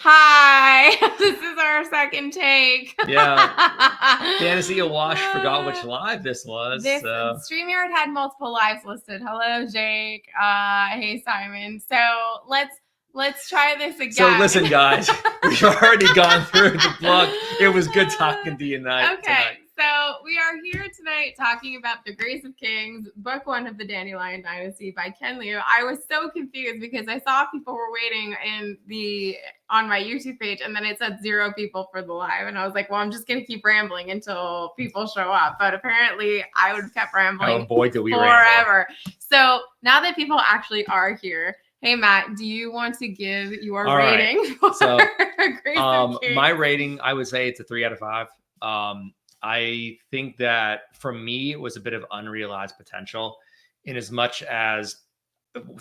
Hi, this is our second take. Yeah. Fantasy Awash forgot which live this was. This so. StreamYard had multiple lives listed. Hello, Jake. Hey, Simon. So let's try this again. So listen, guys, we've already gone through the book. It was good talking to you tonight. So we are here tonight talking about The Grace of Kings, book 1 of the Dandelion Dynasty by Ken Liu. I was so confused because I saw people were waiting on my YouTube page, and then it said 0 people for the live. And I was like, well, I'm just going to keep rambling until people show up. But apparently I would have kept rambling forever. So now that people actually are here, hey, Matt, do you want to give your rating for Grace of Kings? My rating, I would say it's a 3 out of 5. I think that for me, it was a bit of unrealized potential in as much as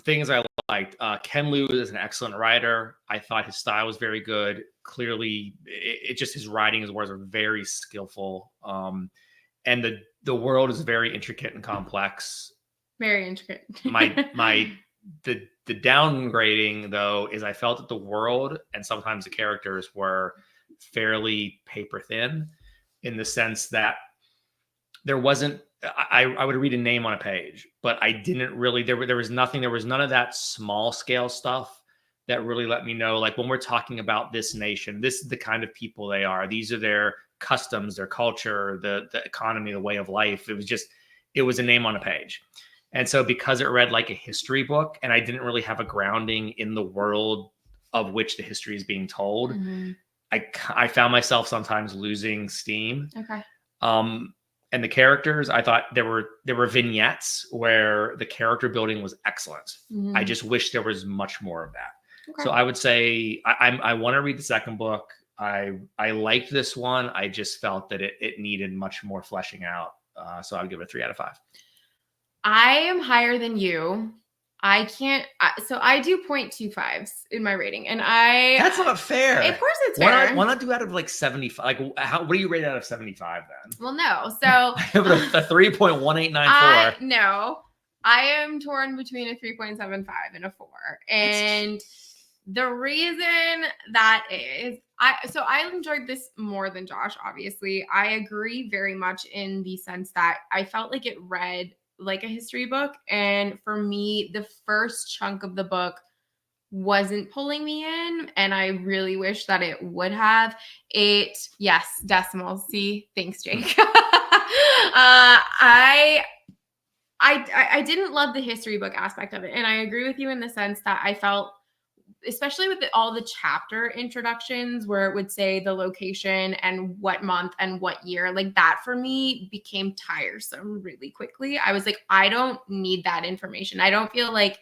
things I liked. Ken Liu is an excellent writer. I thought his style was very good. Clearly, his writing, his words are very skillful. And the world is very intricate and complex. Very intricate. The downgrading, though, is I felt that the world and sometimes the characters were fairly paper thin, in the sense that there wasn't, I would read a name on a page, but I didn't really, there was nothing, there was none of that small scale stuff that really let me know, like when we're talking about this nation, this is the kind of people they are. These are their customs, their culture, the economy, the way of life. It was a name on a page. And so because it read like a history book and I didn't really have a grounding in the world of which the history is being told, I found myself sometimes losing steam. Okay. And the characters, I thought there were vignettes where the character building was excellent. I just wish there was much more of that. Okay. So I would say I want to read the second book. I liked this one. I just felt that it needed much more fleshing out. So I would give it a 3 out of 5. I am higher than you. I can't. So I do 0.25s in my rating, and that's not fair. Of course, it's fair. Why not do out of like 75? Like, what do you rate out of 75 then? Well, no. So I have a 3.1894. No, I am torn between a 3.75 and a 4, and the reason that is, I enjoyed this more than Josh. Obviously, I agree very much in the sense that I felt like it read like a history book. And for me, the first chunk of the book wasn't pulling me in, and I really wish that it would have. Yes, decimals. See, thanks, Jake. I didn't love the history book aspect of it. And I agree with you in the sense that I felt, especially with all the chapter introductions where it would say the location and what month and what year, like that for me became tiresome really quickly. I was like, I don't need that information. I don't feel like,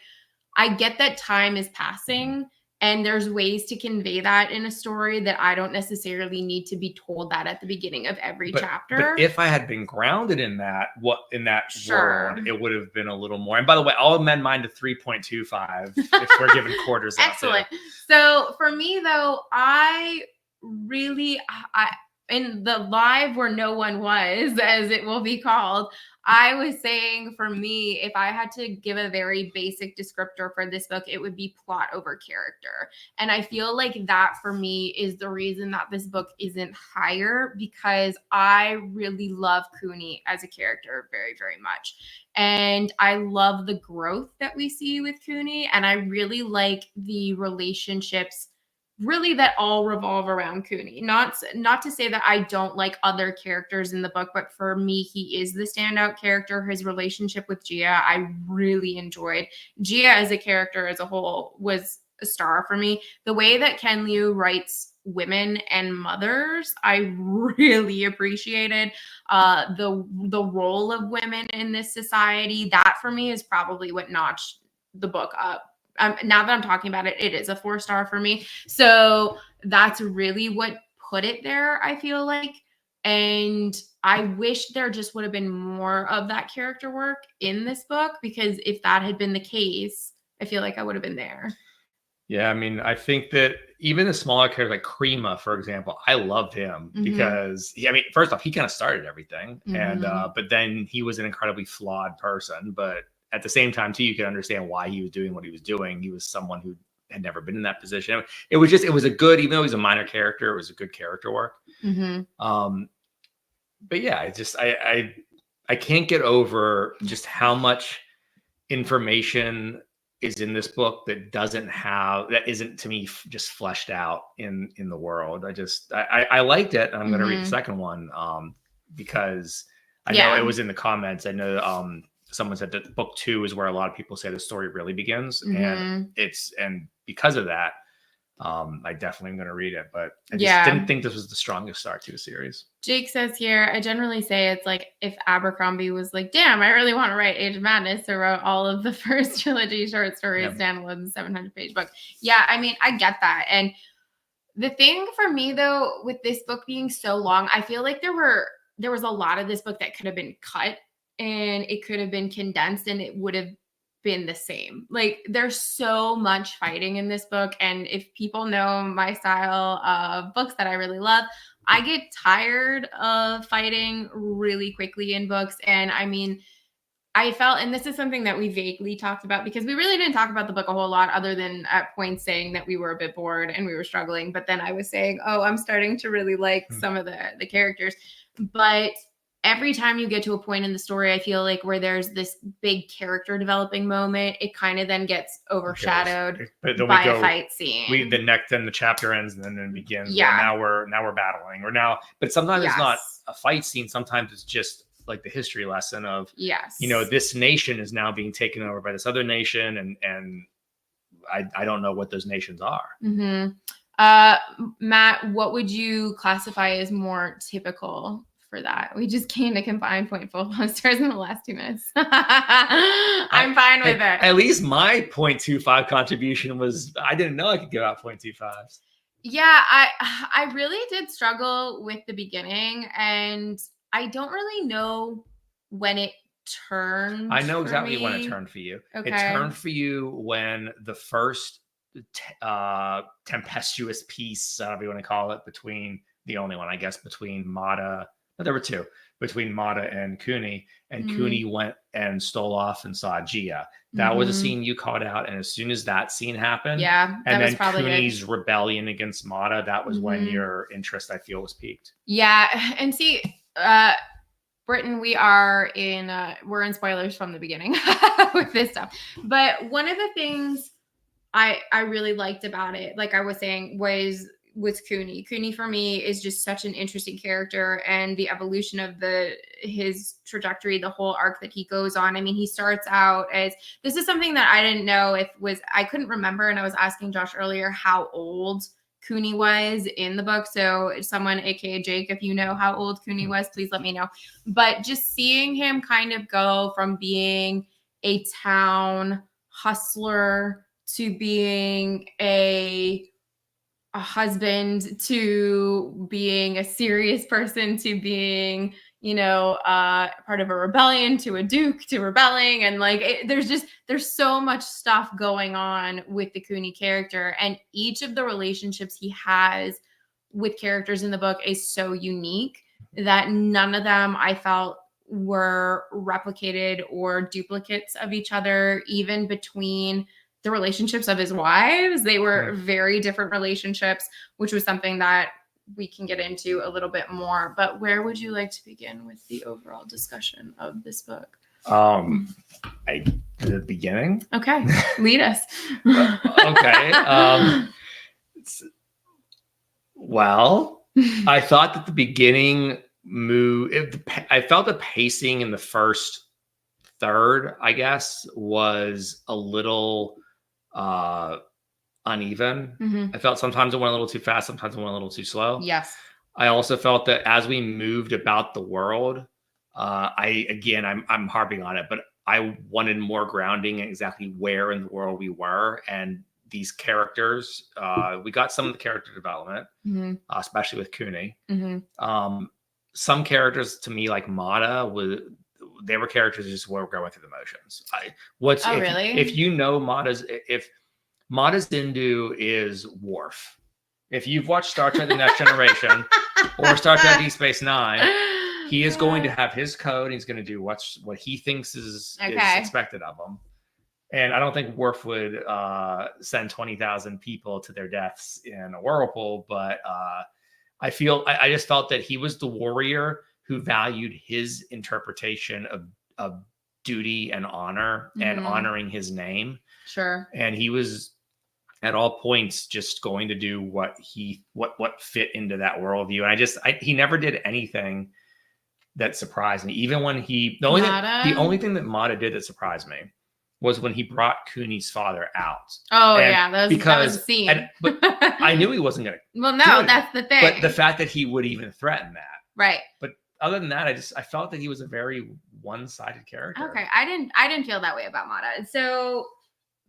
I get that time is passing and there's ways to convey that in a story that I don't necessarily need to be told that at the beginning of every chapter. But if I had been grounded in that world, it would have been a little more. And by the way, I'll amend mine to 3.25 if we're giving quarters. Excellent. So for me though, I in the live where no one was, as it will be called, I was saying for me, if I had to give a very basic descriptor for this book, it would be plot over character. And I feel like that for me is the reason that this book isn't higher, because I really love Cooney as a character very, very much. And I love the growth that we see with Cooney. And I really like the relationships really that all revolve around Cooney. Not to say that I don't like other characters in the book, but for me, he is the standout character. His relationship with Gia, I really enjoyed. Gia as a character as a whole was a star for me. The way that Ken Liu writes women and mothers, I really appreciated. The role of women in this society, that for me is probably what notched the book up. Now that I'm talking about it, it is a 4-star for me. So that's really what put it there, I feel like. And I wish there just would have been more of that character work in this book, because if that had been the case, I feel like I would have been there. Yeah, I mean, I think that even the smaller characters like Krima, for example, I loved him because, first off, he kind of started everything. And but then he was an incredibly flawed person. But at the same time, too, you can understand why he was doing what he was doing. He was someone who had never been in that position. It was a good, even though he's a minor character, it was a good character work. But yeah, I can't get over just how much information is in this book that isn't to me just fleshed out in the world. I liked it, and I'm going to read the second one because I know it was in the comments. I know someone said that book 2 is where a lot of people say the story really begins, and because of that, I definitely am going to read it, but I just didn't think this was the strongest start to a series. Jake says here, I generally say it's like if Abercrombie was like, damn, I really want to write Age of Madness, so wrote all of the first trilogy short stories, standalone 700-page book. Yeah, I mean, I get that. And the thing for me, though, with this book being so long, I feel like there was a lot of this book that could have been cut, and it could have been condensed, and it would have been the same. Like, there's so much fighting in this book, and if people know my style of books that I really love, I get tired of fighting really quickly in books. And I mean, I felt, and this is something that we vaguely talked about because we really didn't talk about the book a whole lot other than at points saying that we were a bit bored and we were struggling. But then I was saying, oh, I'm starting to really like some of the characters. But every time you get to a point in the story, I feel like where there's this big character developing moment, it kind of then gets overshadowed by a fight scene. Then the chapter ends and then it begins. Yeah. Well, now we're battling, but sometimes it's not a fight scene. Sometimes it's just like the history lesson of, this nation is now being taken over by this other nation. And I don't know what those nations are. Matt, what would you classify as more typical for that? We just came to combine point full posters in the last 2 minutes. I'm fine with it. At least my 0.25 contribution was, I didn't know I could give out 0.25s. Yeah, I really did struggle with the beginning, and I don't really know when it turned. I know exactly when it turned for you. Okay. It turned for you when the first tempestuous piece, whatever you want to call it, between the only one, I guess, between Mata. No, there were 2 between Mata and Cooney, and Cooney went and stole off and saw Gia. That was a scene you caught out, and as soon as that scene happened, and then Cooney's rebellion against Mata, that was when your interest, I feel, was piqued. Yeah, and see, Britton, we're in spoilers from the beginning with this stuff. But one of the things I really liked about it, like I was saying, was Cooney. Cooney for me is just such an interesting character, and the evolution of his trajectory, the whole arc that he goes on. I mean, he starts out as, this is something that I didn't know I couldn't remember, and I was asking Josh earlier how old Cooney was in the book. So someone, aka Jake, if you know how old Cooney was, please let me know. But just seeing him kind of go from being a town hustler to being a husband to being a serious person to being, part of a rebellion to a duke to rebelling. And there's so much stuff going on with the Cooney character, and each of the relationships he has with characters in the book is so unique that none of them I felt were replicated or duplicates of each other. Even between the relationships of his wives, they were very different relationships, which was something that we can get into a little bit more. But where would you like to begin with the overall discussion of this book? The beginning. Okay, lead us. Okay. Well, I thought that the beginning I felt the pacing in the first third, I guess, was a little uneven. I felt sometimes it went a little too fast, sometimes it went a little too slow. Yes. I also felt that as we moved about the world, I'm harping on it, but I wanted more grounding in exactly where in the world we were, and these characters. We got some of the character development, especially with Cooney. Some characters to me, like Mata, they were characters just were going through the motions. Really? If you know if Mata's Zindu is Worf. If you've watched Star Trek: The Next Generation or Star Trek: Deep Space Nine, he is going to have his code. He's going to do what he thinks is expected of him. And I don't think Worf would send 20,000 people to their deaths in a whirlpool, but I just felt that he was the warrior who valued his interpretation of duty and honor and honoring his name. Sure. And he was at all points just going to do what fit into that worldview. And he never did anything that surprised me. Even when the only thing that Mata did that surprised me was when he brought Cooney's father out. Oh, and that was a scene. But I knew he wasn't going to. Well, no, that's the thing. But the fact that he would even threaten that. Right. But other than that, I felt that he was a very one-sided character. Okay. I didn't feel that way about Mata. So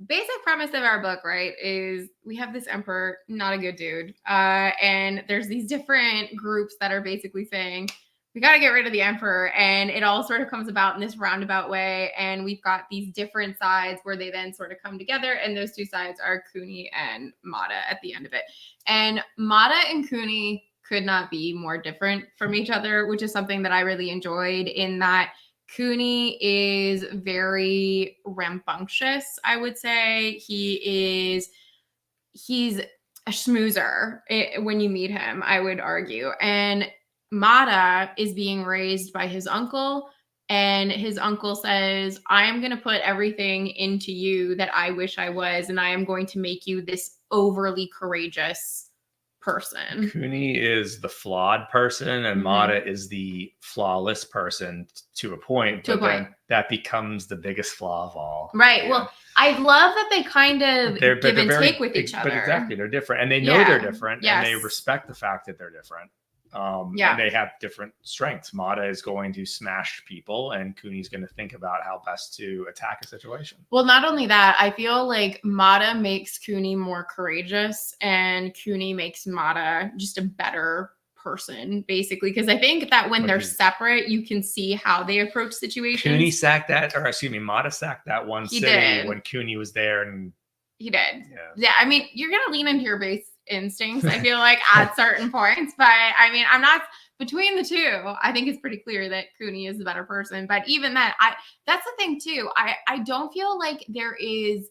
basic premise of our book, right, is we have this emperor, not a good dude. And there's these different groups that are basically saying, we got to get rid of the emperor. And it all sort of comes about in this roundabout way. And we've got these different sides where they then sort of come together. And those two sides are Cooney and Mata at the end of it. And Mata and Cooney could not be more different from each other, which is something that I really enjoyed, in that Cooney is very rambunctious, I would say. He's a schmoozer when you meet him, I would argue. And Mata is being raised by his uncle, and his uncle says, I am going to put everything into you that I wish I was, and I am going to make you this overly courageous person. Cooney is the flawed person, and Mata is the flawless person to a point. Then that becomes the biggest flaw of all. Right. Yeah. Well, I love that they kind of give and take with each other. But exactly, they're different, and they know they're different, and they respect the fact that they're different. And they have different strengths. Mata is going to smash people, and Cooney's going to think about how best to attack a situation. Well, not only that, I feel like Mata makes Cooney more courageous, and Cooney makes Mata just a better person, basically. Because I think that when they're separate, you can see how they approach situations. Mata sacked that one city when Cooney was there, and he did. Yeah. I mean, you're going to lean into your base instincts, I feel like, at certain points, but I mean, I'm not between the two. I think it's pretty clear that Cooney is the better person, but even that, that's the thing too. I don't feel like there is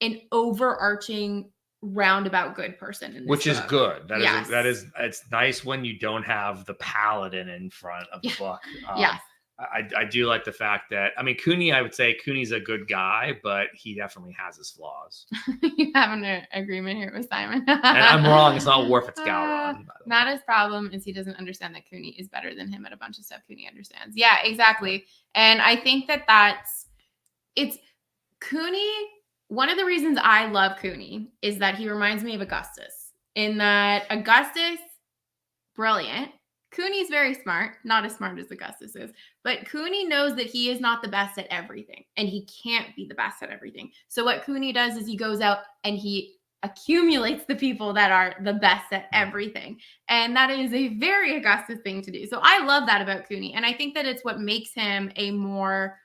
an overarching roundabout good person in this which book. Is good. That is it's nice when you don't have the paladin in front of the book. Yes. I do like the fact that, I mean, Cooney, I would say Cooney's a good guy, but he definitely has his flaws. You have an agreement here with Simon. And I'm wrong. It's not Worf, it's Gowron. Mata's problem is he doesn't understand that Cooney is better than him at a bunch of stuff Cooney understands. Yeah, exactly. And I think it's Cooney. One of the reasons I love Cooney is that he reminds me of Augustus, in that Augustus, brilliant. Cooney's very smart, not as smart as Augustus is, but Cooney knows that he is not the best at everything, and he can't be the best at everything. So what Cooney does is he goes out and he accumulates the people that are the best at everything. And that is a very Augustus thing to do. So I love that about Cooney. And I think that it's what makes him a more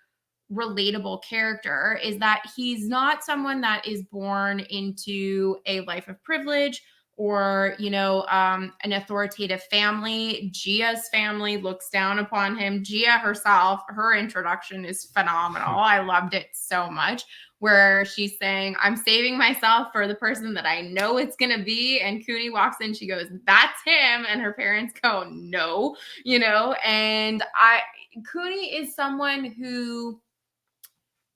relatable character, is that he's not someone that is born into a life of privilege or, an authoritative family. Gia's family looks down upon him. Gia herself, her introduction is phenomenal. I loved it so much, where she's saying, I'm saving myself for the person that I know it's going to be. And Cooney walks in, she goes, that's him. And her parents go, no, and Cooney is someone who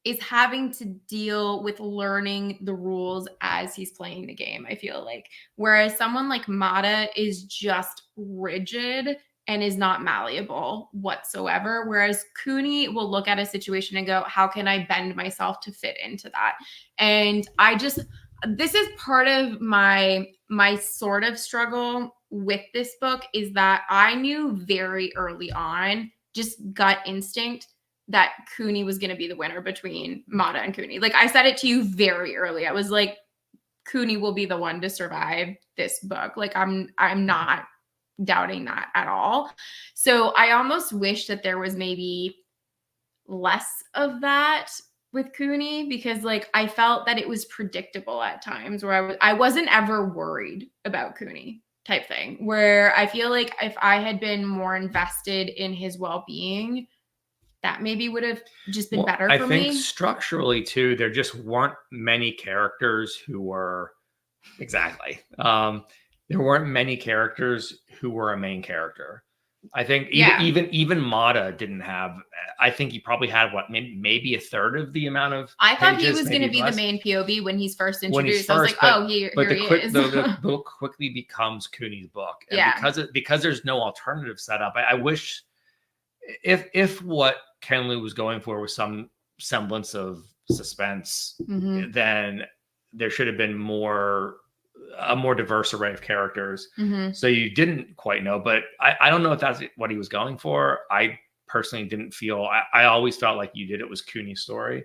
is having to deal with learning the rules as he's playing the game, I feel like. Whereas someone like Mata is just rigid and is not malleable whatsoever. Whereas Cooney will look at a situation and go, how can I bend myself to fit into that? And this is part of my sort of struggle with this book, is that I knew very early on, just gut instinct, that Cooney was going to be the winner between Mata and Cooney. Like, I said it to you very early. I was like, Cooney will be the one to survive this book. Like, I'm not doubting that at all. So I almost wish that there was maybe less of that with Cooney, because like I felt that it was predictable at times, where I wasn't ever worried about Cooney type thing, where I feel like if I had been more invested in his well-being, that maybe would have just been better I for think me. structurally too, there just weren't many characters who were there weren't many characters who were a main character. I think even Mata didn't have. I think he probably had maybe a third of the amount of. I thought he pages, was going to be less. the main POV when he's first introduced. When I was like, oh, here he is. The book quickly becomes Cooney's book, and because there's no alternative setup. I wish if what Ken Liu was going for was some semblance of suspense, then there should have been a more diverse array of characters. So you didn't quite know, but I don't know if that's what he was going for. I personally didn't feel, I always felt like it was Cooney's story.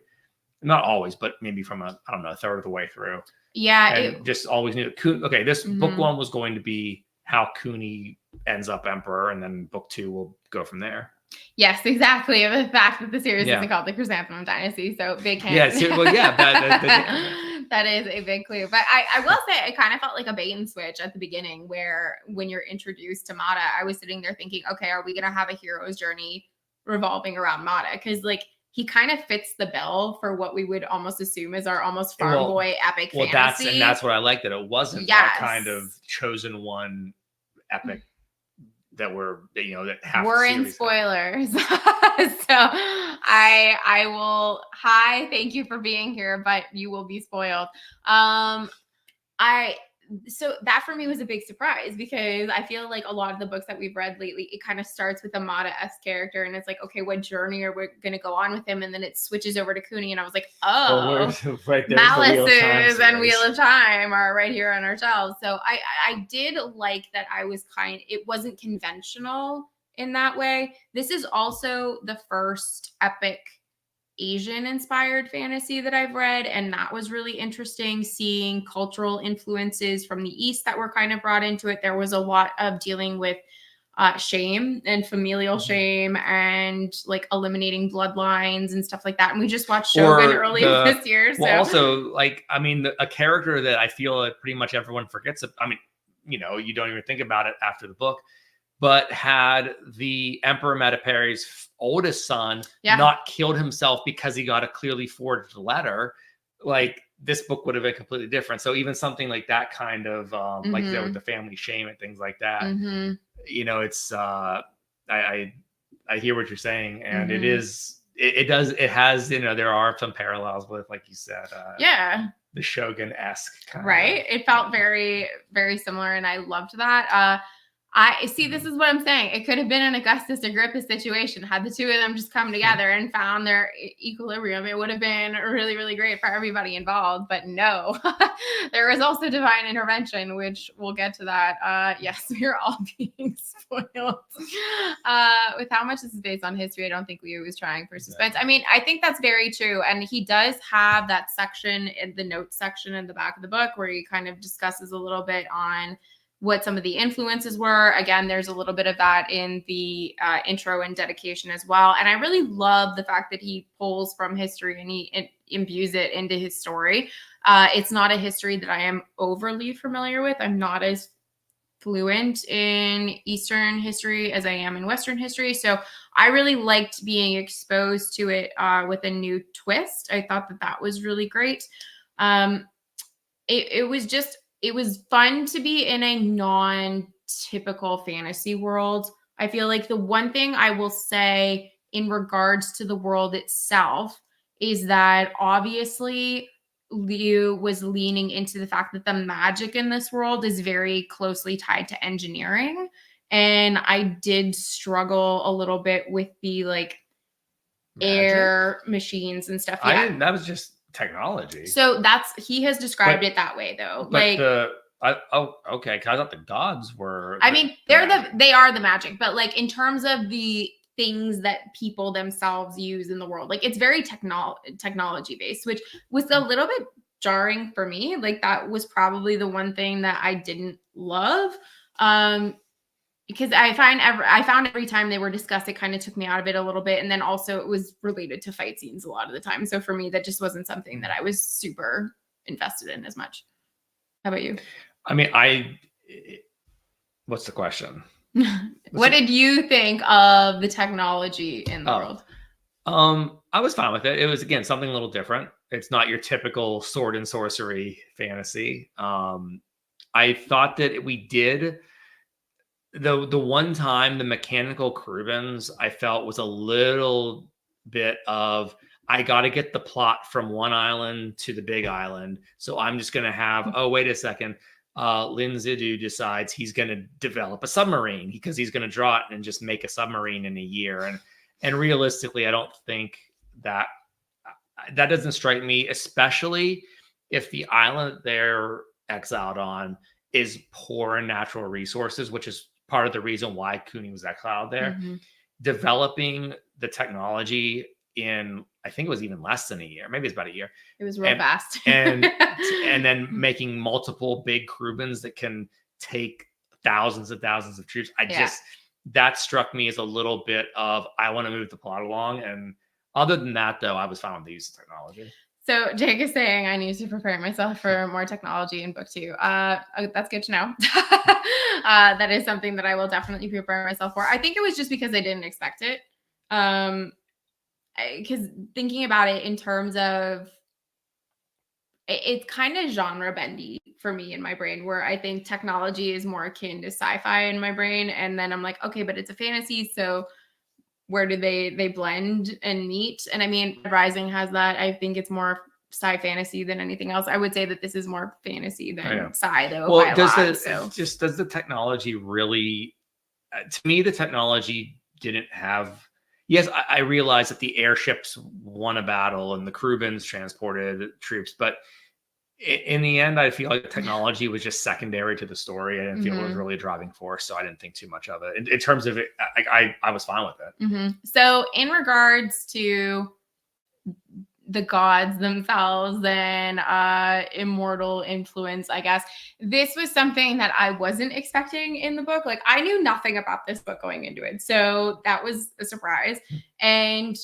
Not always, but maybe from a third of the way through. Yeah. And just always knew that this book one was going to be how Cooney ends up emperor, and then book two will go from there. Yes, exactly. The fact that the series isn't called the Chrysanthemum Dynasty, so big hint. That is a big clue. But I will say, I kind of felt like a bait and switch at the beginning, where when you're introduced to Mata, I was sitting there thinking, okay, are we going to have a hero's journey revolving around Mata? Because he kind of fits the bill for what we would almost assume is our almost farm boy epic fantasy. That's what I like, that it wasn't that kind of chosen one epic that we're in spoilers. So I will thank you for being here, but you will be spoiled. So that for me was a big surprise, because I feel like a lot of the books that we've read lately, it kind of starts with a Mata-esque character, and it's like, okay, what journey are we going to go on with him? And then it switches over to Cooney, and I was like, Malice's and Wheel of Time are right here on our shelves. So I did like that. It wasn't conventional in that way. This is also the first epic Asian inspired fantasy that I've read, and that was really interesting, seeing cultural influences from the East that were kind of brought into it. There was a lot of dealing with shame and familial shame, and eliminating bloodlines and stuff like that. And we just watched Shogun earlier this year. Well, also a character that I feel that pretty much everyone forgets. You don't even think about it after the book, but had the Emperor Metaperi's oldest son not killed himself because he got a clearly forged letter, this book would have been completely different. So even something like that kind of like that with the family shame and things like that, it's I hear what you're saying, and it has there are some parallels with, like you said, the Shogun-esque kind of. It felt very, very similar, and I loved that. I see. This is what I'm saying. It could have been an Augustus Agrippa situation. Had the two of them just come together and found their equilibrium, it would have been really, really great for everybody involved. But no, there was also divine intervention, which we'll get to that. Yes, we're all being spoiled. With how much this is based on history, I don't think Liu was trying for suspense. I mean, I think that's very true. And he does have that section in the notes section in the back of the book where he kind of discusses a little bit on what some of the influences were. Again, there's a little bit of that in the intro and dedication as well. And I really love the fact that he pulls from history and he imbues it into his story. It's not a history that I am overly familiar with. I'm not as fluent in Eastern history as I am in Western history. So I really liked being exposed to it with a new twist. I thought that was really great. It was fun to be in a non-typical fantasy world. I feel like the one thing I will say in regards to the world itself is that obviously Liu was leaning into the fact that the magic in this world is very closely tied to engineering. And I did struggle a little bit with the air machines and stuff. That was just technology. So he has described it that way though. Okay. Cause I thought the gods were. I mean, they are the magic, but in terms of the things that people themselves use in the world, it's very technology based, which was a little bit jarring for me. That was probably the one thing that I didn't love. Because I found every time they were discussed, it kind of took me out of it a little bit. And then also it was related to fight scenes a lot of the time. So for me, that just wasn't something that I was super invested in as much. How about you? I mean, what's the question? What did you think of the technology in the world? I was fine with it. It was, again, something a little different. It's not your typical sword and sorcery fantasy. I thought that we did the one time the mechanical Krubins I felt was a little bit of, I got to get the plot from one island to the big island. So I'm just going to have, oh, wait a second. Lin Zidu decides he's going to develop a submarine because he's going to draw it and just make a submarine in a year. And realistically, I don't think that doesn't strike me, especially if the island they're exiled on is poor in natural resources, which is part of the reason why Cooney was exiled there. Mm-hmm. Developing the technology in, I think it was even less than a year, maybe it's about a year. It was real fast. and then making multiple big Krubins that can take thousands of troops. That struck me as a little bit of, I want to move the plot along. And other than that, though, I was fine with the use of technology. So Jake is saying I need to prepare myself for more technology in book 2. That's good to know. That is something that I will definitely prepare myself for. I think it was just because I didn't expect it. Because thinking about it in terms of, it's kind of genre bendy for me in my brain, where I think technology is more akin to sci-fi in my brain. And then I'm like, okay, but it's a fantasy. So where do they blend and meet? And I mean, Rising has that. I think it's more sci fantasy than anything else. I would say that this is more fantasy than sci, though. Well, does the technology really? To me, the technology didn't have. Yes, I realize that the airships won a battle and the Krubins transported troops, but in the end, I feel like the technology was just secondary to the story. I didn't feel it was really a driving force, so I didn't think too much of it. In terms of it, I was fine with it. Mm-hmm. So in regards to the gods themselves and immortal influence, I guess, this was something that I wasn't expecting in the book. Like, I knew nothing about this book going into it, so that was a surprise. And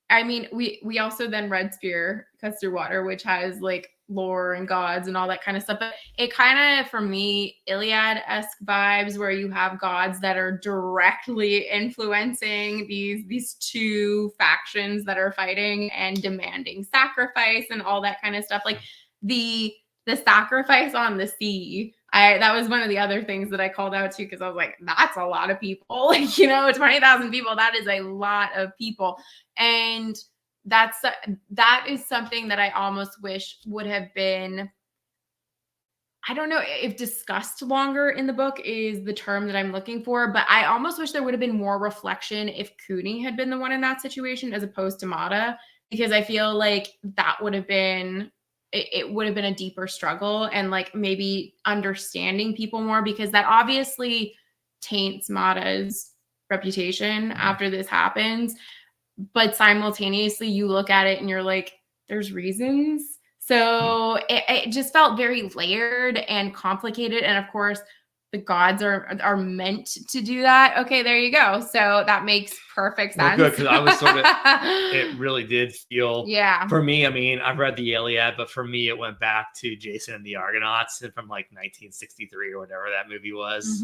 I mean, we also then read Spear Cuts Through Water, which has like lore and gods and all that kind of stuff. But it kind of, for me, Iliad-esque vibes, where you have gods that are directly influencing these two factions that are fighting and demanding sacrifice and all that kind of stuff. Like the sacrifice on the sea. That was one of the other things that I called out to, because I was like, that's a lot of people. Like, 20,000 people, that is a lot of people. And that is something that I almost wish would have been, I don't know if discussed longer in the book is the term that I'm looking for, but I almost wish there would have been more reflection if Cooney had been the one in that situation as opposed to Mata, because I feel like that would have been, it would have been a deeper struggle, and like maybe understanding people more, because that obviously taints Mata's reputation after this happens. But simultaneously, you look at it and you're like, there's reasons. So it just felt very layered and complicated. And of course, the gods are meant to do that. Okay, there you go. So that makes perfect sense. Well, good, because I was sort of, it really did feel, for me, I mean, I've read the Iliad, but for me, it went back to Jason and the Argonauts from like 1963 or whatever that movie was.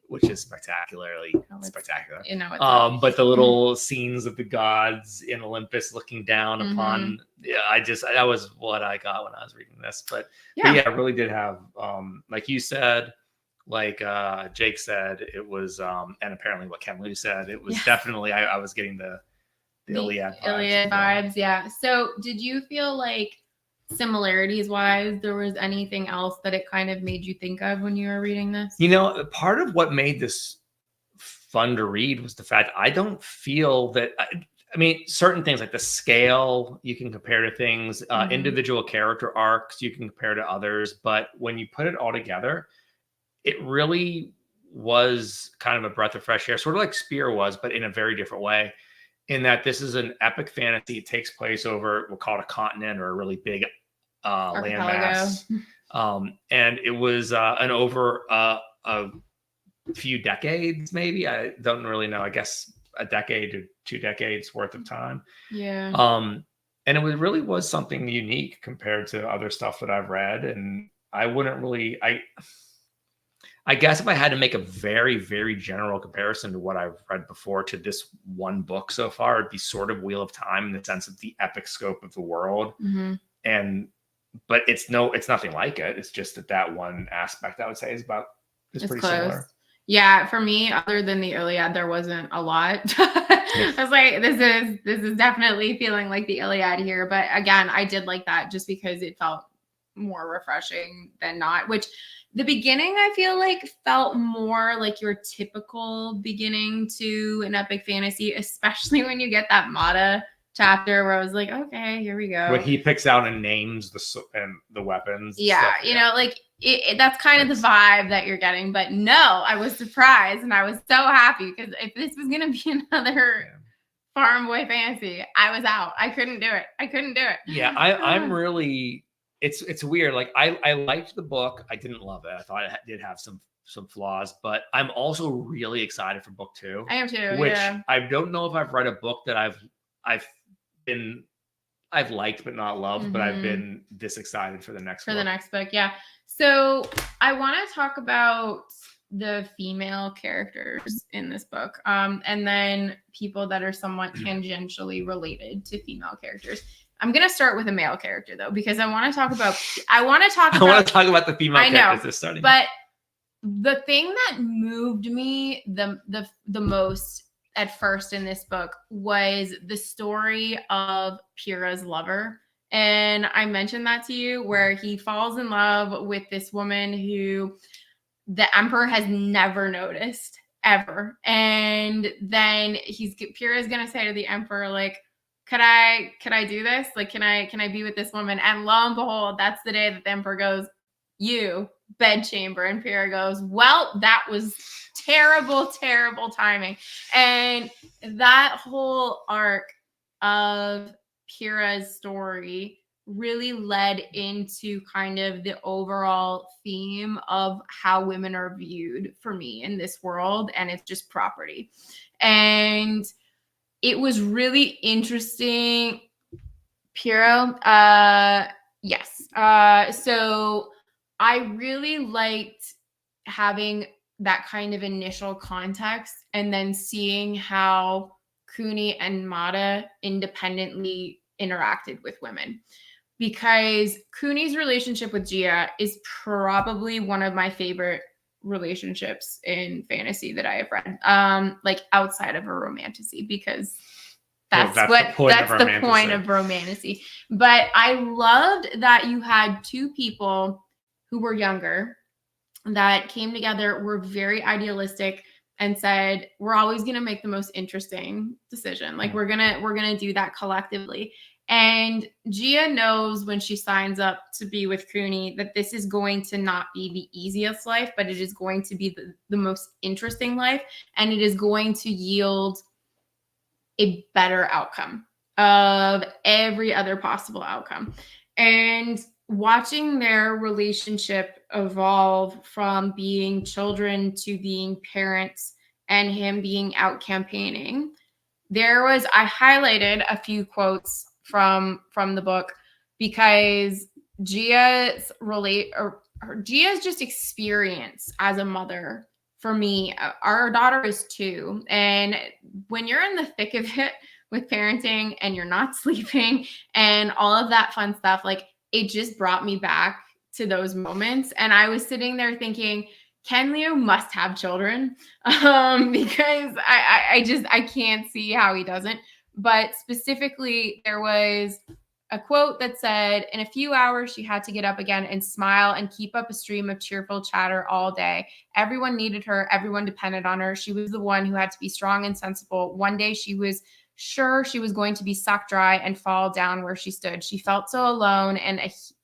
Which is spectacular. But the little scenes of the gods in Olympus looking down upon, that was what I got when I was reading this. But it really did have, like you said, like Jake said, it was, and apparently what Ken Liu said, it was definitely, I was getting the Iliad vibes. Yeah. So did you feel like, similarities wise, there was anything else that it kind of made you think of when you were reading this? Part of what made this fun to read was the fact I don't feel that, I mean, certain things like the scale you can compare to things, individual character arcs you can compare to others, but when you put it all together, it really was kind of a breath of fresh air, sort of like Spear was, but in a very different way, in that this is an epic fantasy. It takes place over, we'll call it a continent or a really big landmass. And it was over a few decades, maybe. I don't really know. I guess a decade to 2 decades worth of time. Yeah. And it really was something unique compared to other stuff that I've read. And I wouldn't really, I guess if I had to make a very, very general comparison to what I've read before to this one book so far, it'd be sort of Wheel of Time in the sense of the epic scope of the world. Mm-hmm. But it's nothing like it. It's just that one aspect I would say is pretty close. similar. Yeah, for me, other than the Iliad, there wasn't a lot. I was like, this is definitely feeling like the Iliad here. But again, I did like that just because it felt more refreshing than not, which the beginning I feel like felt more like your typical beginning to an epic fantasy, especially when you get that Mata chapter where I was like, okay, here we go. When he picks out and names the weapons. Yeah, stuff, you know, like that's kind of the vibe that you're getting. But no, I was surprised and I was so happy because if this was going to be another Farm Boy fantasy, I was out. I couldn't do it. Yeah, I'm really, it's weird. Like I liked the book. I didn't love it. I thought it did have some flaws, but I'm also really excited for book 2. I am too. Which I don't know if I've read a book that I've liked but not loved, but I've been this excited for the next book. The next book, yeah. So I want to talk about the female characters in this book, and then people that are somewhat tangentially related to female characters. I'm gonna start with a male character though, because I want to talk about the female characters this starting. But the thing that moved me the most at first in this book was the story of Pyrrha's lover. And I mentioned that to you, where he falls in love with this woman who the emperor has never noticed ever. And then Pyrrha's going to say to the emperor, like, could I do this? Like, can I be with this woman? And lo and behold, that's the day that the emperor goes, you bedchamber. And Pyrrha goes, well, that was terrible timing. And that whole arc of Pyrrha's story really led into kind of the overall theme of how women are viewed for me in this world, and it's just property. And it was really interesting. Pyrrha, yes. So I really liked having that kind of initial context and then seeing how Cooney and Mata independently interacted with women. Because Cooney's relationship with Gia is probably one of my favorite relationships in fantasy that I have read, like outside of a romantasy, because that's the point of romantasy. But I loved that you had two people who were younger that came together, were very idealistic, and said, we're always going to make the most interesting decision. Like we're going to do that collectively. And Gia knows when she signs up to be with Cooney that this is going to not be the easiest life, but it is going to be the most interesting life. And it is going to yield a better outcome of every other possible outcome. And watching their relationship evolve from being children to being parents and him being out campaigning, I highlighted a few quotes from the book because Gia's just experience as a mother for me, our daughter is 2. And when you're in the thick of it with parenting and you're not sleeping and all of that fun stuff, like it just brought me back to those moments. And I was sitting there thinking, Ken Liu must have children, because I can't see how he doesn't. But specifically, there was a quote that said, in a few hours, she had to get up again and smile and keep up a stream of cheerful chatter all day. Everyone needed her. Everyone depended on her. She was the one who had to be strong and sensible. One day she was sure she was going to be sucked dry and fall down where she stood. She felt so alone, and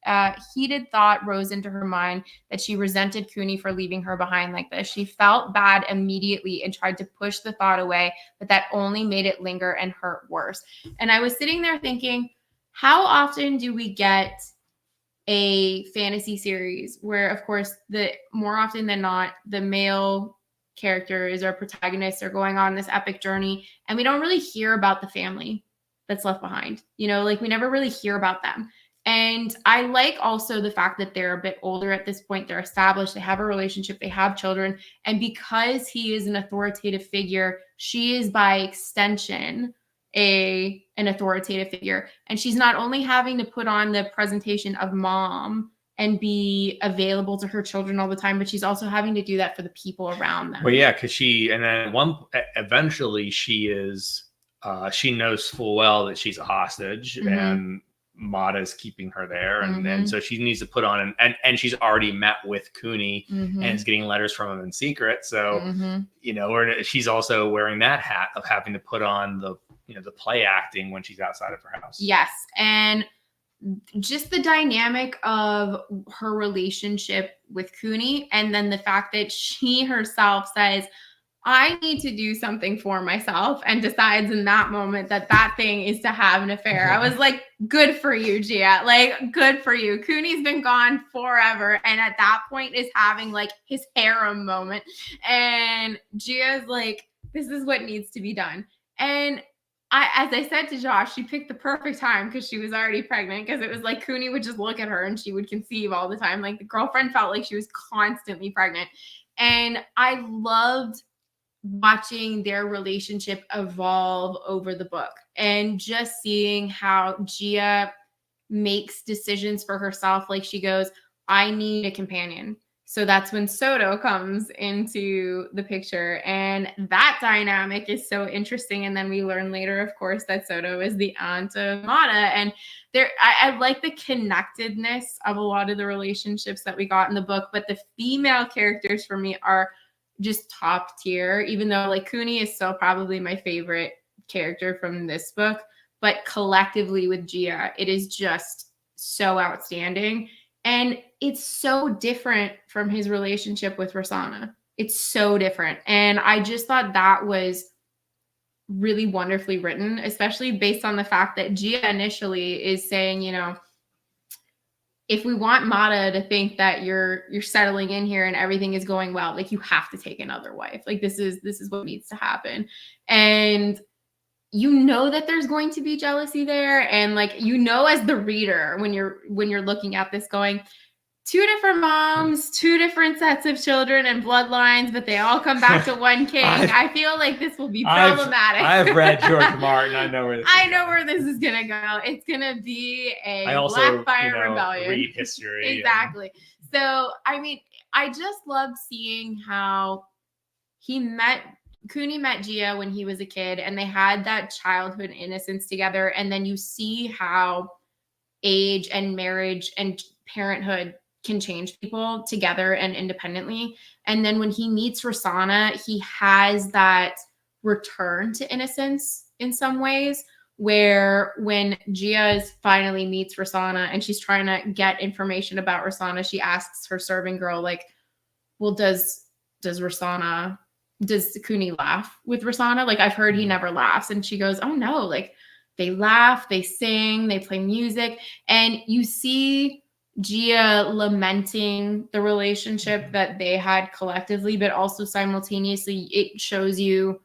a heated thought rose into her mind that she resented Cooney for leaving her behind like this. She felt bad immediately and tried to push the thought away, but that only made it linger and hurt worse. And I was sitting there thinking, how often do we get a fantasy series where, of course, more often than not, the male characters or protagonists are going on this epic journey, and we don't really hear about the family that's left behind, like we never really hear about them. And I like also the fact that they're a bit older at this point. They're established. They have a relationship. They have children. And because he is an authoritative figure, she is by extension an authoritative figure. And she's not only having to put on the presentation of mom and be available to her children all the time, but she's also having to do that for the people around them. Well, yeah, because eventually she is, she knows full well that she's a hostage, and Mata's keeping her there, and so she needs to put on and she's already met with Cooney and is getting letters from him in secret. So she's also wearing that hat of having to put on the play acting when she's outside of her house. Yes, and just the dynamic of her relationship with Cooney, and then the fact that she herself says, I need to do something for myself, and decides in that moment that thing is to have an affair. I was like, good for you, Gia. Like, good for you. Cooney's been gone forever, and at that point is having like his harem moment. And Gia's like, this is what needs to be done. And as I said to Josh, she picked the perfect time because she was already pregnant, because it was like Cooney would just look at her and she would conceive all the time. Like the girlfriend felt like she was constantly pregnant. And I loved watching their relationship evolve over the book and just seeing how Gia makes decisions for herself. Like she goes, I need a companion. So that's when Soto comes into the picture, and that dynamic is so interesting. And then we learn later, of course, that Soto is the aunt of Mata. And I like the connectedness of a lot of the relationships that we got in the book, but the female characters for me are just top tier, even though like Cooney is still probably my favorite character from this book, but collectively with Gia, it is just so outstanding. And it's so different from his relationship with Rosanna. It's so different. And I just thought that was really wonderfully written, especially based on the fact that Gia initially is saying, if we want Mata to think that you're settling in here and everything is going well, like you have to take another wife. Like this is what needs to happen. And that there's going to be jealousy there. And like, as the reader, when you're looking at this going, two different moms, two different sets of children and bloodlines, but they all come back to one king. I feel like this will be problematic. I've read George Martin. I know where this is going to go. It's going to be a Blackfire rebellion. Read history. Exactly. So, I mean, I just loved seeing how Cooney met Gia when he was a kid, and they had that childhood innocence together. And then you see how age and marriage and parenthood can change people together and independently. And then when he meets Rosanna, he has that return to innocence in some ways, where when Gia finally meets Rosanna and she's trying to get information about Rosanna, she asks her serving girl, like, well, does Cooney laugh with Rosanna? Like, I've heard he never laughs. And she goes, oh no, like they laugh, they sing, they play music. And you see Gia lamenting the relationship that they had collectively, but also simultaneously it shows you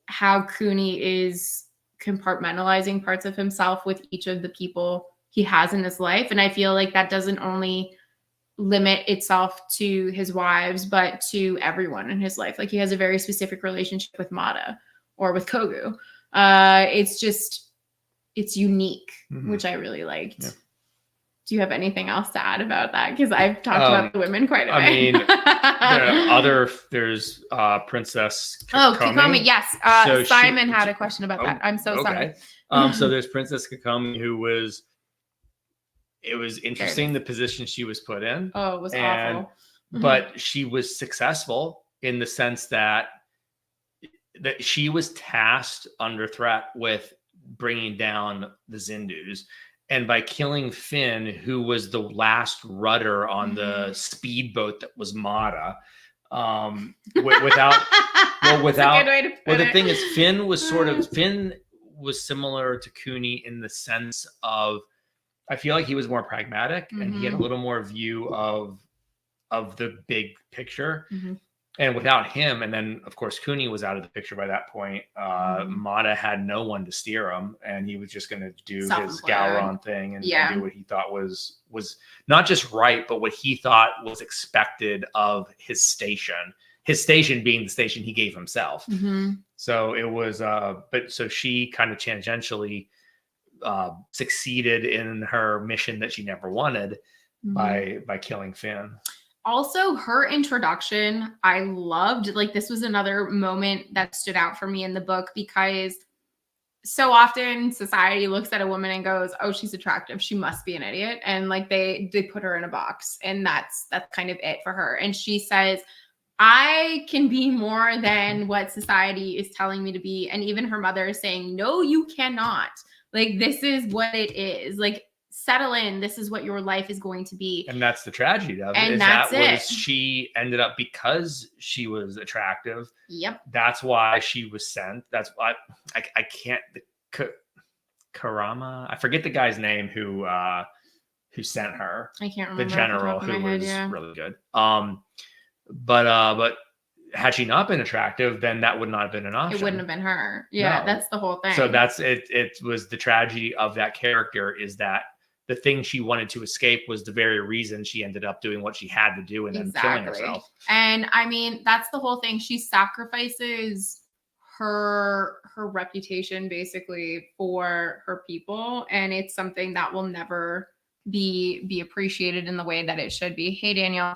how Cooney is compartmentalizing parts of himself with each of the people he has in his life. And I feel like that doesn't only limit itself to his wives, but to everyone in his life. Like he has a very specific relationship with Mata or with Kogu. It's unique, which I really liked. Yeah. Do you have anything else to add about that? Because I've talked about the women quite a bit. I mean, there's Princess Kikomi. Oh, Kikomi, yes. So Simon had a question about that. I'm so sorry. So there's Princess Kikomi, it was interesting the position she was put in. Oh, it was awful. But she was successful in the sense that she was tasked under threat with bringing down the Zindus. And by killing Finn, who was the last rudder on the speedboat that was Mata, the thing is, Finn was similar to Cooney in the sense of, I feel like he was more pragmatic and he had a little more view of the big picture. And without him, and then of course Cooney was out of the picture by that point. Mata had no one to steer him, and he was just going to do his Gowron thing and do what he thought was not just right, but what he thought was expected of his station. His station being the station he gave himself. So it was, but so she kind of tangentially succeeded in her mission that she never wanted by killing Finn. Also, her introduction, I loved. Like, this was another moment that stood out for me in the book, because so often society looks at a woman and goes, oh, she's attractive, she must be an idiot. And like they put her in a box, and that's kind of it for her. And she says, I can be more than what society is telling me to be. And even her mother is saying, no, you cannot. Like, this is what it is. Like, settle in. This is what your life is going to be. And that's the tragedy of it. And that's it. She ended up, because she was attractive. Yep. That's why she was sent. That's why I can't. Karama. I forget the guy's name who sent her. I can't remember. The general who was really good. But had she not been attractive, then that would not have been an option. It wouldn't have been her. Yeah, no. That's the whole thing. So that's it. It was the tragedy of that character, is that the thing she wanted to escape was the very reason she ended up doing what she had to do and then killing herself. And I mean, that's the whole thing. She sacrifices her reputation basically for her people, and it's something that will never be appreciated in the way that it should be. Hey, Daniel.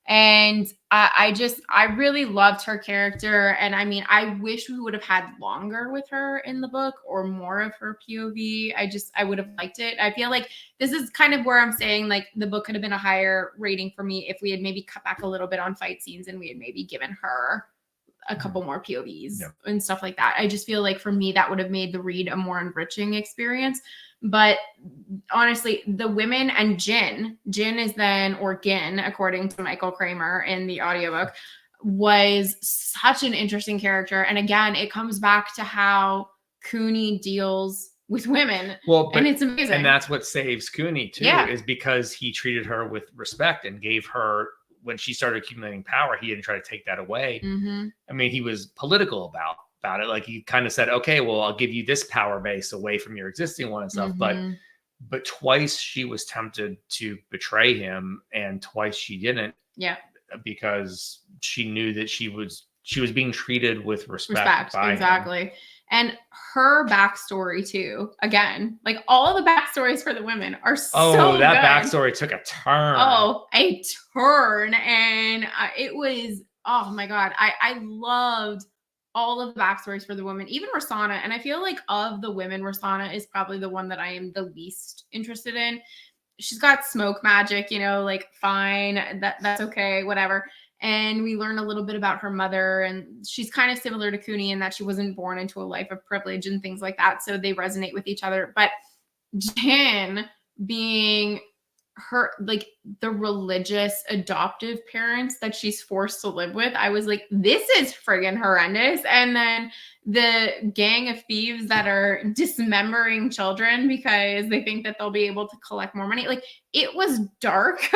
And I really loved her character. And I mean, I wish we would have had longer with her in the book, or more of her POV. I would have liked it. I feel like this is kind of where I'm saying, like, the book could have been a higher rating for me if we had maybe cut back a little bit on fight scenes, and we had maybe given her a couple more POVs and stuff like that. I just feel like for me, that would have made the read a more enriching experience. But honestly, the women and Jin is then, or Gin, according to Michael Kramer in the audiobook, was such an interesting character. And again, it comes back to how Cooney deals with women. And it's amazing. And that's what saves Cooney too, is because he treated her with respect and gave her, when she started accumulating power, he didn't try to take that away. I mean, he was political about it. Like, he kind of said, okay, well, I'll give you this power base away from your existing one and stuff. But twice she was tempted to betray him, and twice she didn't. Yeah. Because she knew that she was being treated with respect by him. And her backstory too, again, like, all the backstories for the women are so that good. Backstory took a turn. A turn. And it was, oh my God, I loved all of the backstories for the women, even Rosanna. And I feel like of the women, Rosanna is probably the one that I am the least interested in. She's got smoke magic, like, fine, that's okay, whatever. And we learn a little bit about her mother, and she's kind of similar to Cooney in that she wasn't born into a life of privilege and things like that. So they resonate with each other. But Jen being her, like, the religious adoptive parents that she's forced to live with, I was like, this is friggin' horrendous. And then the gang of thieves that are dismembering children because they think that they'll be able to collect more money. Like, it was dark.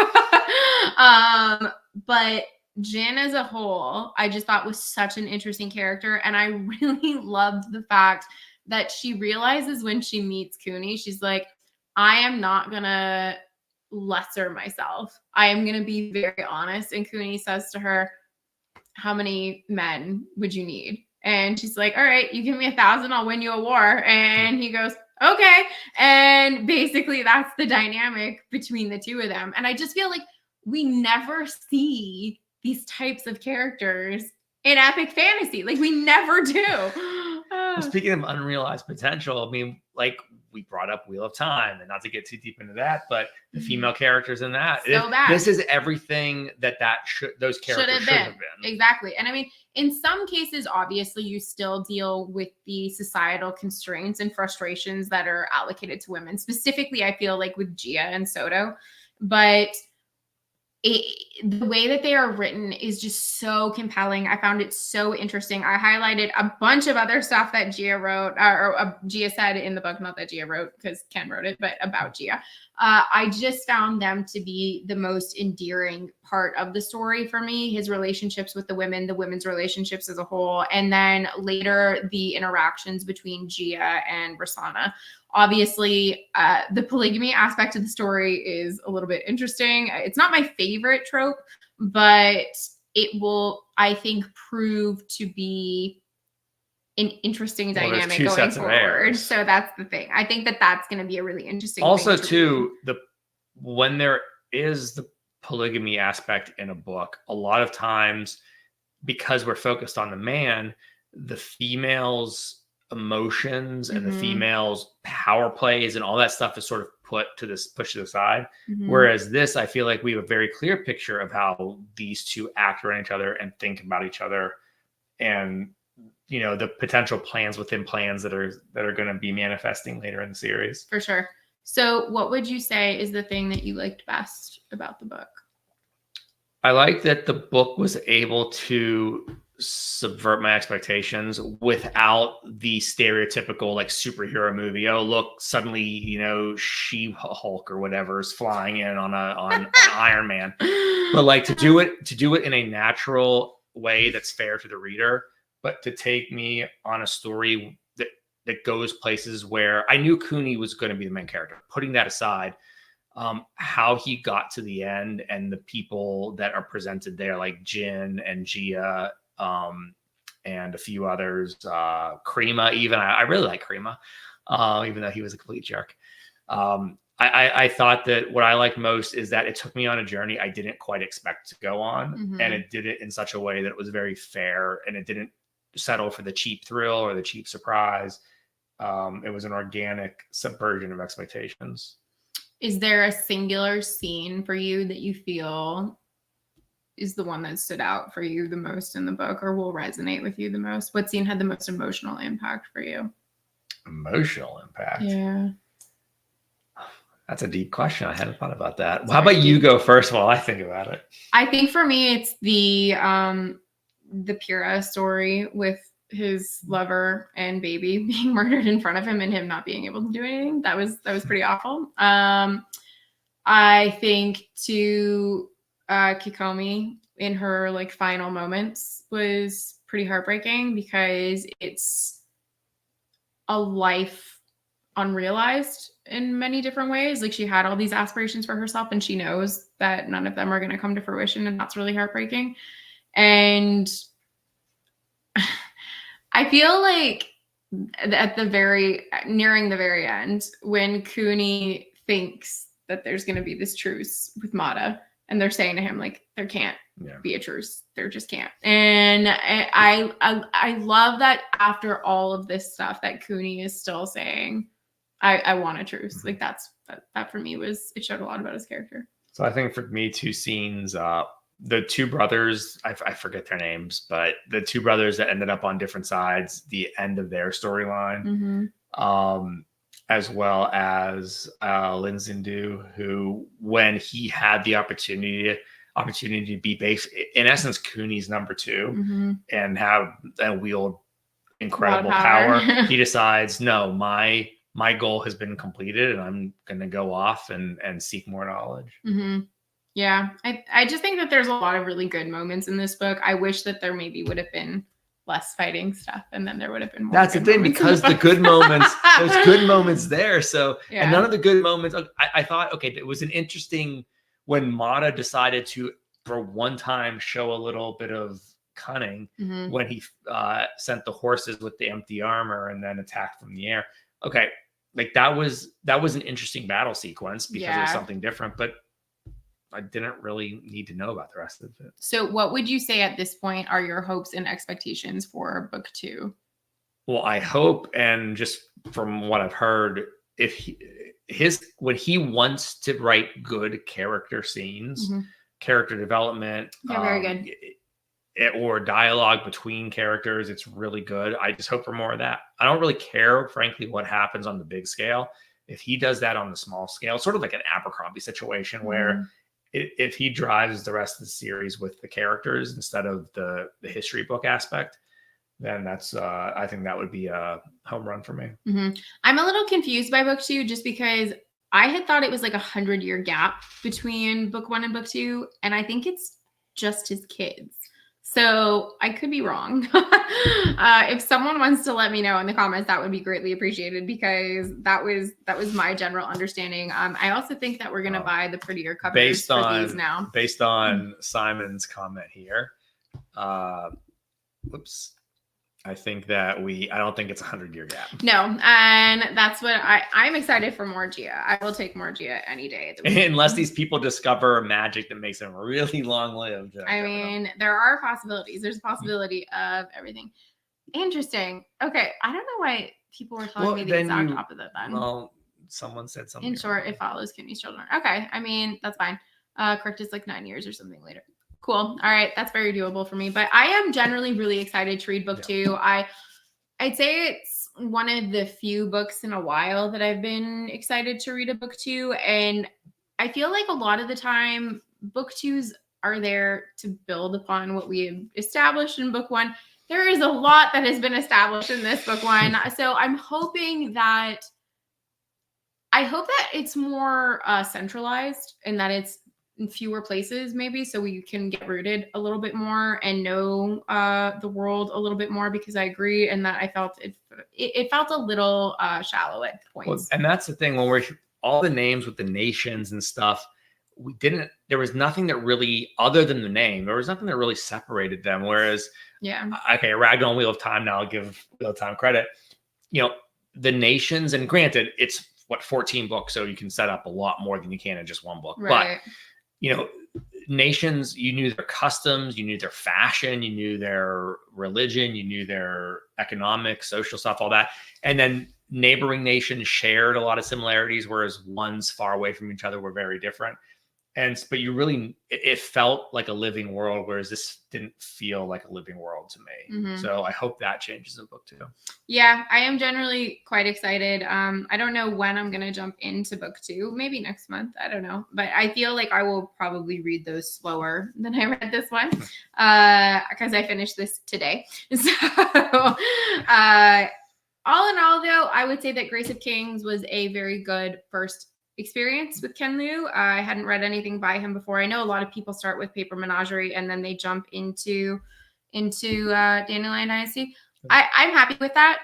But Jin as a whole, I just thought was such an interesting character. And I really loved the fact that she realizes when she meets Cooney, she's like, I am not gonna lesser myself. I am going to be very honest. And Cooney says to her, how many men would you need? And she's like, all right, you give me 1,000, I'll win you a war. And he goes, okay. And basically that's the dynamic between the two of them. And I just feel like we never see these types of characters in epic fantasy. Like, we never do. Well, speaking of unrealized potential, I mean, like, we brought up Wheel of Time, and not to get too deep into that, but the female characters in that, this is everything those characters should have been. Exactly. And I mean, in some cases, obviously, you still deal with the societal constraints and frustrations that are allocated to women. Specifically, I feel like with Gia and Soto, but the way that they are written is just so compelling. I found it so interesting. I highlighted a bunch of other stuff that Gia wrote, or Gia said in the book, not that Gia wrote because Ken wrote it, but about Gia. I just found them to be the most endearing part of the story for me. His relationships with the women, the women's relationships as a whole, and then later the interactions between Gia and Rosanna. Obviously, the polygamy aspect of the story is a little bit interesting. It's not my favorite trope, but it will, I think, prove to be an interesting dynamic going forward. So that's the thing. I think that that's going to be a really interesting also thing too, when there is the polygamy aspect in a book, a lot of times, because we're focused on the man, the female's emotions and the female's power plays and all that stuff is sort of pushed to the side. Whereas this, I feel like we have a very clear picture of how these two act around each other and think about each other, and the potential plans within plans that are going to be manifesting later in the series. For sure. So what would you say is the thing that you liked best about the book? I like that the book was able to subvert my expectations without the stereotypical like superhero movie. Oh, look, suddenly, She-Hulk or whatever is flying in on an Iron Man. But like to do it in a natural way that's fair to the reader, but to take me on a story that goes places where I knew Cooney was going to be the main character. Putting that aside, how he got to the end and the people that are presented there, like Jin and Gia, and a few others, Krima even. I really like Krima, even though he was a complete jerk. I thought that what I liked most is that it took me on a journey I didn't quite expect to go on, and it did it in such a way that it was very fair, and it didn't settle for the cheap thrill or the cheap surprise. It was an organic subversion of expectations. Is there a singular scene for you that you feel is the one that stood out for you the most in the book or will resonate with you the most? What scene had the most emotional impact for you? Emotional impact? Yeah. That's a deep question. I hadn't thought about that. Well, how about you go first while I think about it? I think for me, it's the Pyrrha story with his lover and baby being murdered in front of him and him not being able to do anything. That was pretty awful. I think to Kikomi in her like final moments was pretty heartbreaking because it's a life unrealized in many different ways. Like she had all these aspirations for herself and she knows that none of them are going to come to fruition, and that's really heartbreaking. And I feel like at nearing the very end, when Cooney thinks that there's going to be this truce with Mata, and they're saying to him like there can't be a truce, there just can't. And I love that after all of this stuff that Cooney is still saying, I want a truce. Like that for me it showed a lot about his character. So I think for me, two scenes, the two brothers, I forget their names, but the two brothers that ended up on different sides, the end of their storyline, as well as Lin Zindu, who, when he had the opportunity to be based, in essence, Cooney's number two, and wield incredible power, he decides, no, my goal has been completed, and I'm going to go off and seek more knowledge. Yeah, I just think that there's a lot of really good moments in this book. I wish that there maybe would have been less fighting stuff, and then there would have been more. That's the thing, because the good moments, there's good moments there. So, and none of the good moments, I thought, okay, it was an interesting when Mata decided to, for one time, show a little bit of cunning when he sent the horses with the empty armor and then attacked from the air. Okay, like that was an interesting battle sequence because it was something different, but I didn't really need to know about the rest of it. So what would you say at this point are your hopes and expectations for book 2? Well, I hope, and just from what I've heard, when he wants to write good character scenes, character development, very good, or dialogue between characters, it's really good. I just hope for more of that. I don't really care, frankly, what happens on the big scale. If he does that on the small scale, sort of like an Abercrombie situation where if he drives the rest of the series with the characters instead of the history book aspect, then that's I think that would be a home run for me. I'm a little confused by book 2 just because I had thought it was like 100-year gap between book 1 and book 2, and I think it's just his kids. So I could be wrong. If someone wants to let me know in the comments, that would be greatly appreciated, because that was my general understanding. I also think that we're gonna buy the prettier covers for these now. Based on Simon's comment here, whoops. I think that I don't think it's 100-year gap. No, and that's what I'm excited for more Gia. I will take more Gia any day. Unless these people discover magic that makes them really long-lived. I mean, there are possibilities. There's a possibility of everything. Interesting. Okay, I don't know why people were telling me the exact opposite then. Well, someone said something. In short, it follows Kimmy's children. Okay, I mean, that's fine. Correct is like 9 years or something later. Cool. All right. That's very doable for me. But I am generally really excited to read book 2. I'd say it's one of the few books in a while that I've been excited to read a book 2. And I feel like a lot of the time book 2s are there to build upon what we have established in book 1. There is a lot that has been established in this book 1. So I'm hoping that it's more centralized, and that it's in fewer places maybe, so we can get rooted a little bit more and know the world a little bit more, because I agree, and that I felt it felt a little shallow at points. Well, and that's the thing, when we're all the names with the nations and stuff, there was nothing that really, other than the name, there was nothing that really separated them. Whereas okay, Ragdoll Wheel of Time, now I'll give Wheel of Time credit, the nations, and granted it's 14 books, so you can set up a lot more than you can in just one book, right. But nations, you knew their customs, you knew their fashion, you knew their religion, you knew their economic, social stuff, all that. And then neighboring nations shared a lot of similarities, whereas ones far away from each other were very different. But it felt like a living world, whereas this didn't feel like a living world to me. So I hope that changes in book 2. Yeah, I am generally quite excited. I don't know when I'm going to jump into book 2, maybe next month. I don't know. But I feel like I will probably read those slower than I read this one, because I finished this today. So all in all, though, I would say that Grace of Kings was a very good first experience with Ken Liu. I hadn't read anything by him before. I know a lot of people start with Paper Menagerie and then they jump into Dandelion Dynasty. I'm happy with that.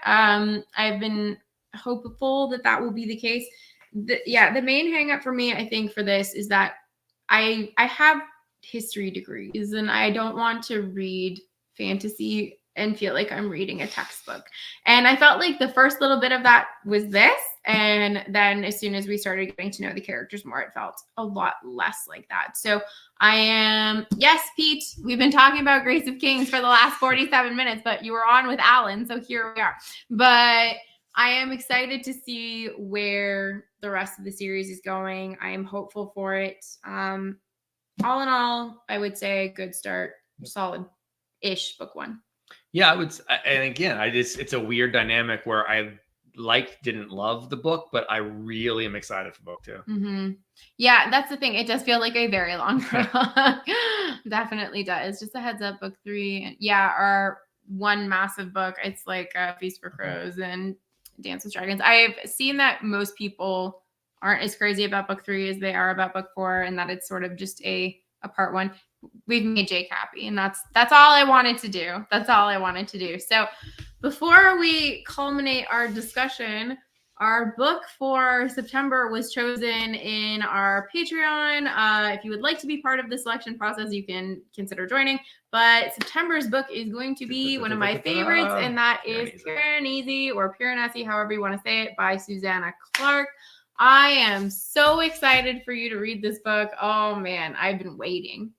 I've been hopeful that will be the case. The main hang up for me, I think, for this is that I have history degrees and I don't want to read fantasy and feel like I'm reading a textbook. And I felt like the first little bit of that was this. And then as soon as we started getting to know the characters more, it felt a lot less like that. So yes, Pete, we've been talking about Grace of Kings for the last 47 minutes, but you were on with Alan. So here we are. But I am excited to see where the rest of the series is going. I am hopeful for it. All in all, I would say good start, solid-ish book 1. Yeah, I would. And again, it's a weird dynamic where I didn't love the book, but I really am excited for book 2. Yeah, that's the thing. It does feel like a very long prologue. Definitely does. Just a heads up, book 3. And our one massive book, it's like Feast for Crows and Dance with Dragons. I've seen that most people aren't as crazy about book 3 as they are about book 4, and that it's sort of just a part 1. We've made Jake happy, and that's all I wanted to do. That's all I wanted to do. So before we culminate our discussion, our book for September was chosen in our Patreon. If you would like to be part of the selection process, you can consider joining. But September's book is going to be one of my favorites, and that is Piranesi, or Piranesi, however you want to say it, by Susanna Clark. I am so excited for you to read this book. Oh, man, I've been waiting.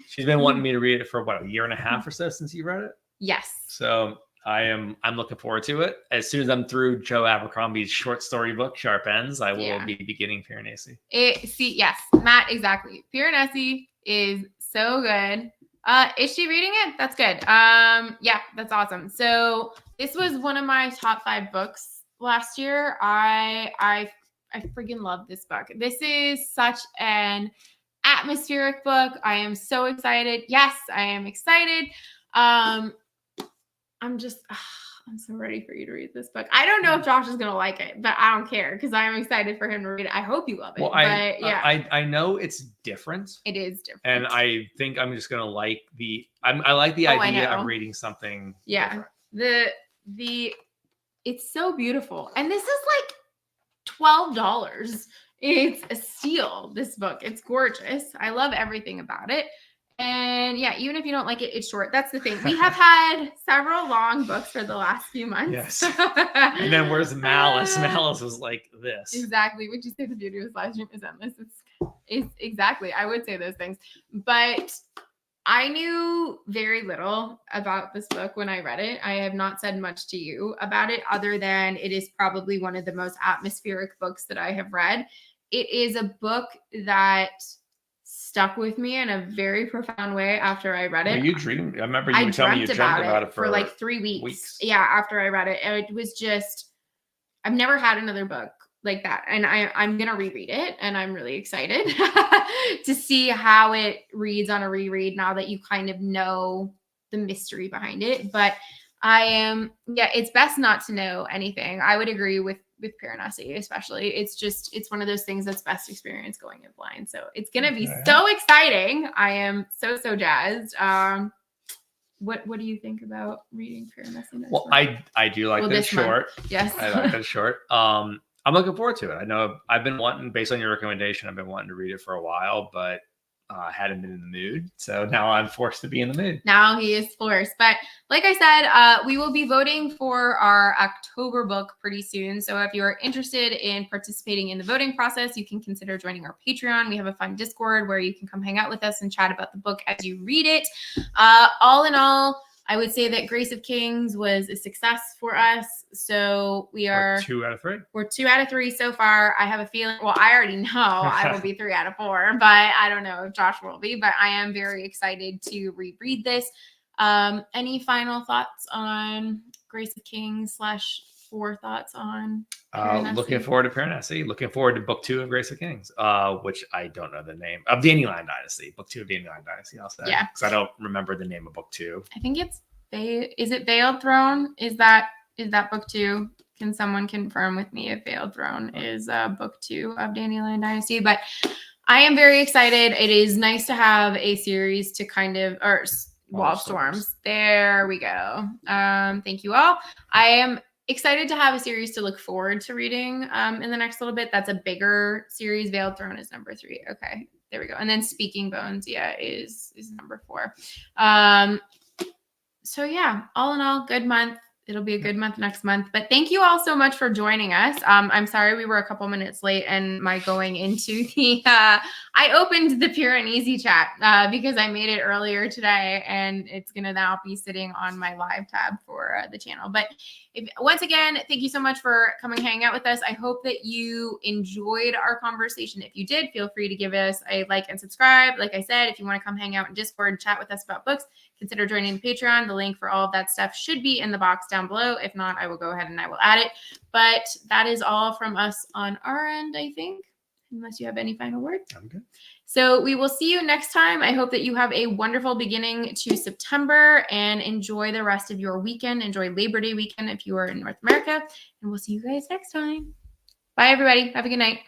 She's been wanting me to read it for a year and a half or so since you read it. Yes. So I'm looking forward to it. As soon as I'm through Joe Abercrombie's short story book, Sharp Ends, I will be beginning Piranesi. Yes, Matt, exactly. Piranesi is so good. Is she reading it? That's good. Yeah, that's awesome. So this was one of my top 5 books last year. I freaking love this book. This is such an atmospheric book. I am so excited. Yes, I am excited. I'm so ready for you to read this book. I don't know if Josh is going to like it, but I don't care because I'm excited for him to read it. I hope you love it. Well, I know it's different. It is different. And I think I'm just going to like I like the idea of reading something different. It's so beautiful. And this is like $12. It's a steal, this book. It's gorgeous. I love everything about it. And yeah, even if you don't like it, it's short. That's the thing. We have had several long books for the last few months. Yes. And then where's Malice? Malice was like this. Exactly. Would you say the beauty of this live stream is endless? It's exactly. I would say those things. But I knew very little about this book when I read it. I have not said much to you about it other than it is probably one of the most atmospheric books that I have read. It is a book that stuck with me in a very profound way after I read it. Were you dreaming? I remember you telling me you dreamt about it for like 3 weeks. Yeah, after I read it. It was just, I've never had another book like that. And I'm going to reread it. And I'm really excited to see how it reads on a reread now that you kind of know the mystery behind it. But it's best not to know anything. I would agree with Piranesi, especially. It's one of those things that's best experience going in blind. So it's going to be so exciting. I am so jazzed. What do you think about reading Piranesi? Well, I do like that it's short. Yes. I like that it's short. I'm looking forward to it. I know I've been wanting, based on your recommendation, I've been wanting to read it for a while, but hadn't been in the mood. So now I'm forced to be in the mood. Now he is forced. But like I said, we will be voting for our October book pretty soon. So if you're interested in participating in the voting process, you can consider joining our Patreon. We have a fun Discord where you can come hang out with us and chat about the book as you read it. All in all, I would say that Grace of Kings was a success for us. So we're 2 out of 3. We're 2 out of 3 so far. I have a feeling, well, I already know I will be 3 out of 4, but I don't know if Josh will be, but I am very excited to reread this. Any final thoughts on Grace of Kings / 4 thoughts on looking forward to Piranesi. Looking forward to book 2 of Grace of Kings, which I don't know the name of. Dandelion Dynasty. Book 2 of Dandelion Dynasty, I'll say. Yeah. Because I don't remember the name of book 2. I think is it Veiled Throne? Is that book 2? Can someone confirm with me if Veiled Throne is book 2 of Dandelion Dynasty? But I am very excited. It is nice to have a series to kind of, or Wall of Storms. There we go. Thank you all. I am excited to have a series to look forward to reading in the next little bit. That's a bigger series. Veiled Throne is number 3. Okay, there we go. And then Speaking Bones, is number 4. So yeah, all in all, good month. It'll be a good month next month. But thank you all so much for joining us. I'm sorry we were a couple minutes late and my going into the I opened the Pure and Easy chat because I made it earlier today and it's going to now be sitting on my live tab for the channel. But once again, thank you so much for coming hang out with us. I hope that you enjoyed our conversation. If you did, feel free to give us a like and subscribe. Like I said, if you want to come hang out in Discord and chat with us about books, consider joining the Patreon. The link for all of that stuff should be in the box down below. If not, I will go ahead and I will add it. But that is all from us on our end, I think, unless you have any final words. I'm good. So we will see you next time. I hope that you have a wonderful beginning to September and enjoy the rest of your weekend. Enjoy Labor Day weekend if you are in North America. And we'll see you guys next time. Bye, everybody. Have a good night.